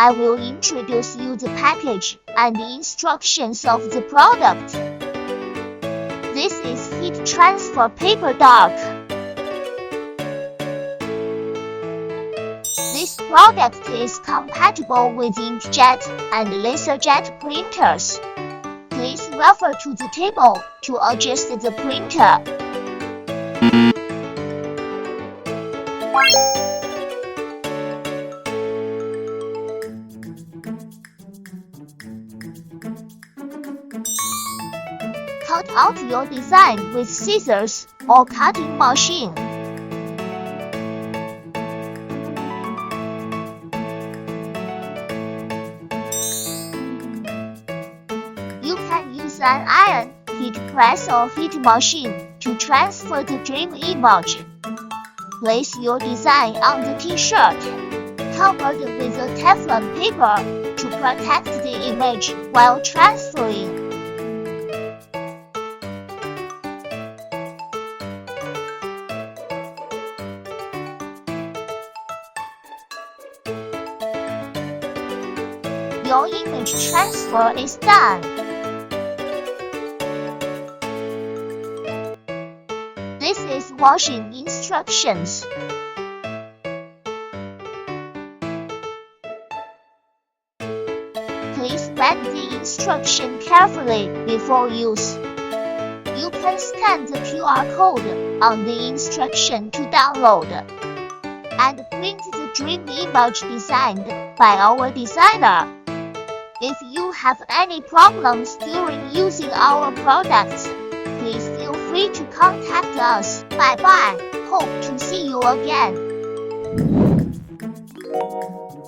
I will introduce you the package and the instructions of the product. This is Heat Transfer Paper Dark. This product is compatible with Inkjet and LaserJet printers. Please refer to the table to adjust the printer. Cut out your design with scissors or cutting machine. You can use an iron, heat press or heat machine to transfer the dream image. Place your design on the t-shirt, covered with a Teflon paper to protect the image while transferring. Your image transfer is done. This is washing instructions. Please read the instruction carefully before use. You can scan the QR code on the instruction to download and print the dream image designed by our designer. If you have any problems during using our products, please feel free to contact us. Bye-bye. Hope to see you again.